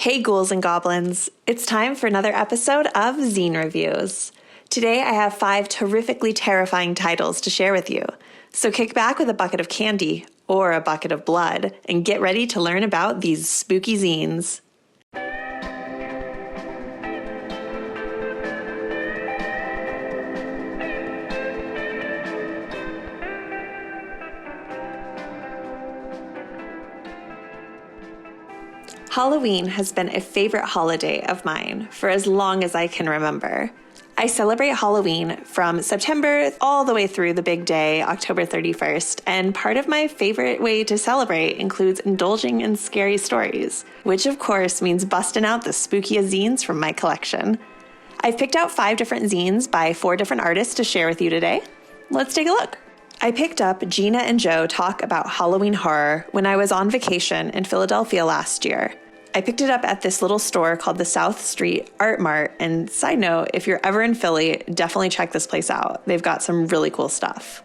Hey ghouls and goblins, it's time for another episode of Zine Reviews. Today I have 5 terrifically terrifying titles to share with you, so kick back with a bucket of candy or a bucket of blood and get ready to learn about these spooky zines. Halloween has been a favorite holiday of mine for as long as I can remember. I celebrate Halloween from September all the way through the big day, October 31st, and part of my favorite way to celebrate includes indulging in scary stories, which of course means busting out the spookiest zines from my collection. I've picked out 5 different zines by 4 different artists to share with you today. Let's take a look. I picked up Gina and Joe talk about Halloween horror when I was on vacation in Philadelphia last year. I picked it up at this little store called the South Street Art Mart, and side note, if you're ever in Philly, definitely check this place out. They've got some really cool stuff.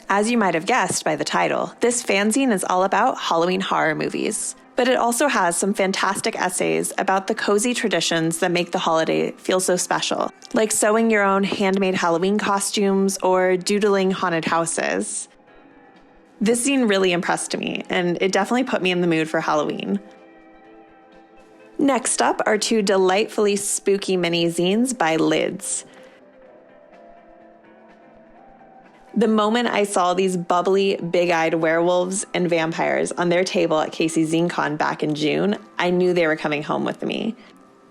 As you might have guessed by the title, this fanzine is all about Halloween horror movies, but it also has some fantastic essays about the cozy traditions that make the holiday feel so special, like sewing your own handmade Halloween costumes or doodling haunted houses. This zine really impressed me, and it definitely put me in the mood for Halloween. Next up are 2 delightfully spooky mini zines by Lids. The moment I saw these bubbly, big-eyed werewolves and vampires on their table at Casey's ZineCon back in June, I knew they were coming home with me.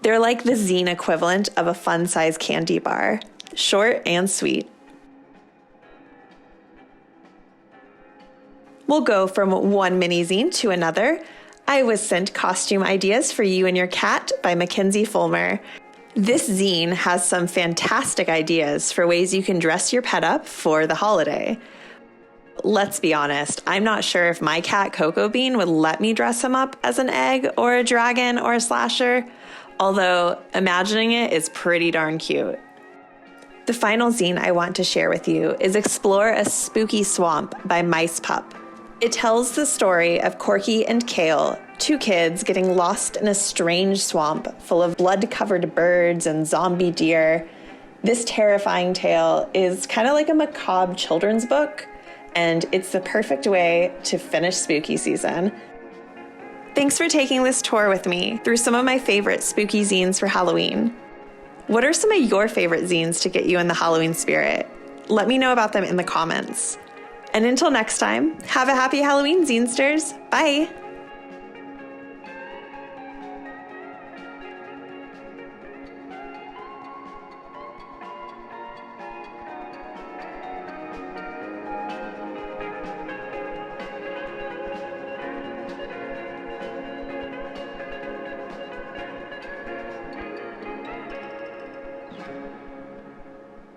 They're like the zine equivalent of a fun-size candy bar, short and sweet. We'll go from one mini zine to another. I was sent Costume Ideas for You and Your Cat by Mackenzie Fulmer. This zine has some fantastic ideas for ways you can dress your pet up for the holiday. Let's be honest, I'm not sure if my cat Cocoa Bean would let me dress him up as an egg or a dragon or a slasher, although imagining it is pretty darn cute. The final zine I want to share with you is Explore a Spooky Swamp by Mice Pup. It tells the story of Corky and Kale, 2 kids getting lost in a strange swamp full of blood-covered birds and zombie deer. This terrifying tale is kind of like a macabre children's book, and it's the perfect way to finish spooky season. Thanks for taking this tour with me through some of my favorite spooky zines for Halloween. What are some of your favorite zines to get you in the Halloween spirit? Let me know about them in the comments. And until next time, have a happy Halloween, Zinesters. Bye!